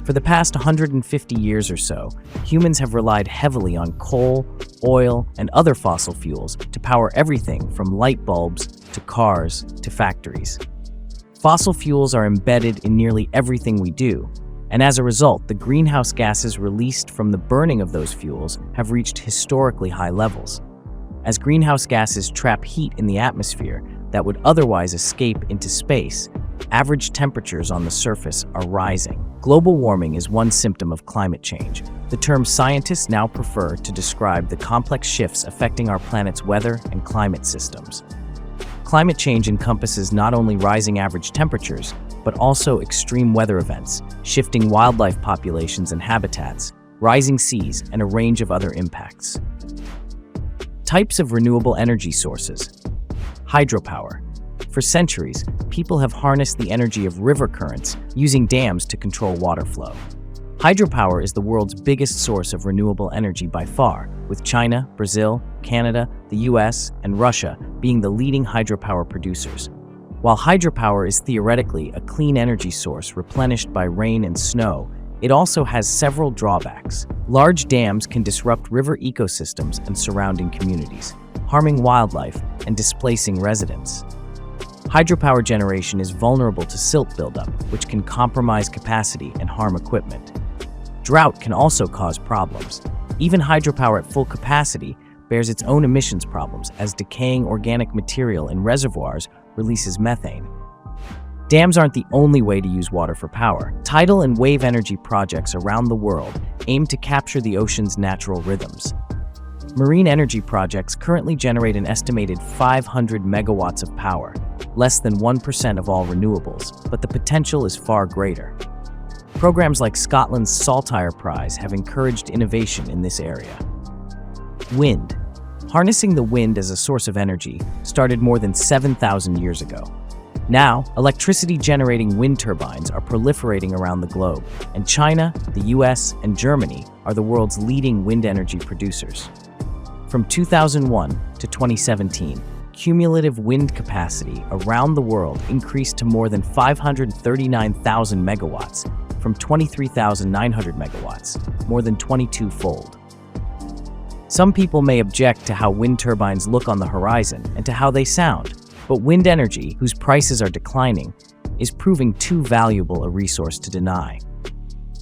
For the past 150 years or so, humans have relied heavily on coal, oil, and other fossil fuels to power everything from light bulbs to cars to factories. Fossil fuels are embedded in nearly everything we do, and as a result, the greenhouse gases released from the burning of those fuels have reached historically high levels. As greenhouse gases trap heat in the atmosphere that would otherwise escape into space, average temperatures on the surface are rising. Global warming is one symptom of climate change. The term scientists now prefer to describe the complex shifts affecting our planet's weather and climate systems. Climate change encompasses not only rising average temperatures, but also extreme weather events, shifting wildlife populations and habitats, rising seas, and a range of other impacts. Types of renewable energy sources. Hydropower. For centuries, people have harnessed the energy of river currents using dams to control water flow. Hydropower is the world's biggest source of renewable energy by far, with China, Brazil, Canada, the US, and Russia being the leading hydropower producers. While hydropower is theoretically a clean energy source replenished by rain and snow, it also has several drawbacks. Large dams can disrupt river ecosystems and surrounding communities, harming wildlife and displacing residents. Hydropower generation is vulnerable to silt buildup, which can compromise capacity and harm equipment. Drought can also cause problems. Even hydropower at full capacity bears its own emissions problems as decaying organic material in reservoirs releases methane. Dams aren't the only way to use water for power. Tidal and wave energy projects around the world aim to capture the ocean's natural rhythms. Marine energy projects currently generate an estimated 500 megawatts of power, less than 1% of all renewables, but the potential is far greater. Programs like Scotland's Saltire Prize have encouraged innovation in this area. Wind. Harnessing the wind as a source of energy started more than 7,000 years ago. Now, electricity-generating wind turbines are proliferating around the globe, and China, the US, and Germany are the world's leading wind energy producers. From 2001 to 2017, cumulative wind capacity around the world increased to more than 539,000 megawatts, from 23,900 megawatts, more than 22-fold. Some people may object to how wind turbines look on the horizon and to how they sound, but wind energy, whose prices are declining, is proving too valuable a resource to deny.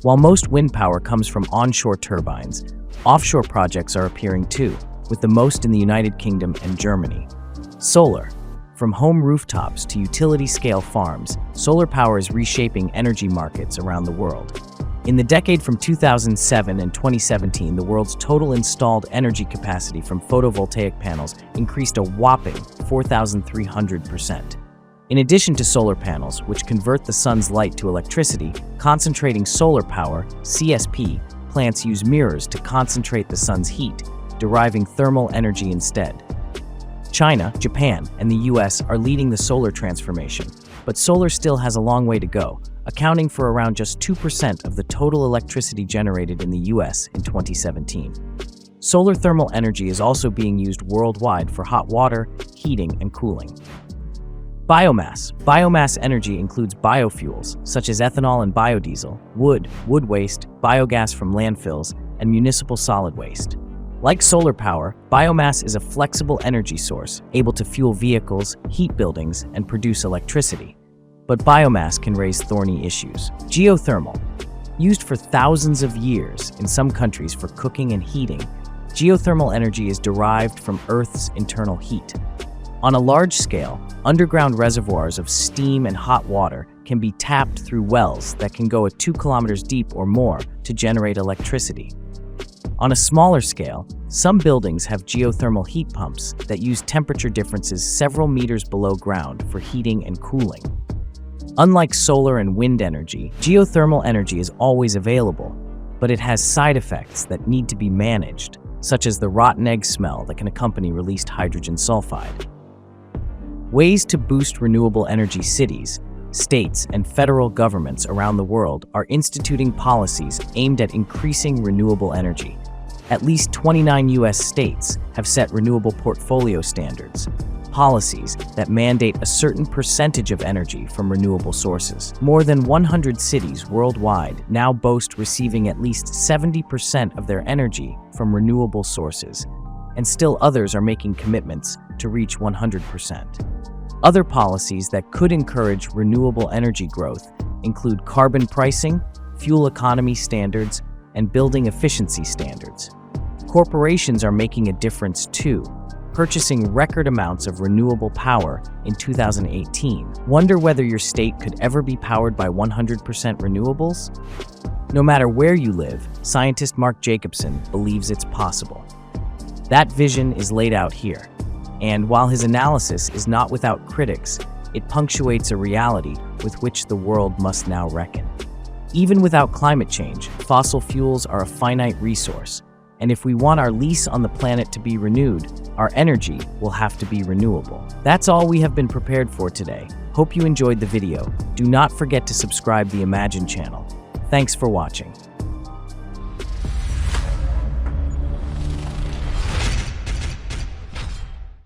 While most wind power comes from onshore turbines, offshore projects are appearing too, with the most in the United Kingdom and Germany. Solar. From home rooftops to utility-scale farms, solar power is reshaping energy markets around the world. In the decade from 2007 and 2017, the world's total installed energy capacity from photovoltaic panels increased a whopping 4,300%. In addition to solar panels, which convert the sun's light to electricity, concentrating solar power, CSP, plants use mirrors to concentrate the sun's heat, deriving thermal energy instead. China, Japan, and the US are leading the solar transformation, but solar still has a long way to go, accounting for around just 2% of the total electricity generated in the US in 2017. Solar thermal energy is also being used worldwide for hot water, heating, and cooling. Biomass. Biomass energy includes biofuels, such as ethanol and biodiesel, wood waste, biogas from landfills, and municipal solid waste. Like solar power, biomass is a flexible energy source, able to fuel vehicles, heat buildings, and produce electricity. But biomass can raise thorny issues. Geothermal. Used for thousands of years in some countries for cooking and heating, geothermal energy is derived from Earth's internal heat. On a large scale, underground reservoirs of steam and hot water can be tapped through wells that can go 2 kilometers deep or more to generate electricity. On a smaller scale, some buildings have geothermal heat pumps that use temperature differences several meters below ground for heating and cooling. Unlike solar and wind energy, geothermal energy is always available, but it has side effects that need to be managed, such as the rotten egg smell that can accompany released hydrogen sulfide. Ways to boost renewable energy. Cities, states, and federal governments around the world are instituting policies aimed at increasing renewable energy. At least 29 US states have set renewable portfolio standards. policies that mandate a certain percentage of energy from renewable sources. More than 100 cities worldwide now boast receiving at least 70% of their energy from renewable sources, and still others are making commitments to reach 100%. Other policies that could encourage renewable energy growth include carbon pricing, fuel economy standards, and building efficiency standards. Corporations are making a difference too, purchasing record amounts of renewable power in 2018. Wonder whether your state could ever be powered by 100% renewables? No matter where you live, scientist Mark Jacobson believes it's possible. That vision is laid out here, and while his analysis is not without critics, it punctuates a reality with which the world must now reckon. Even without climate change, fossil fuels are a finite resource, and if we want our lease on the planet to be renewed, our energy will have to be renewable. That's all we have been prepared for today. Hope you enjoyed the video. Do not forget to subscribe the Imagine channel. Thanks for watching.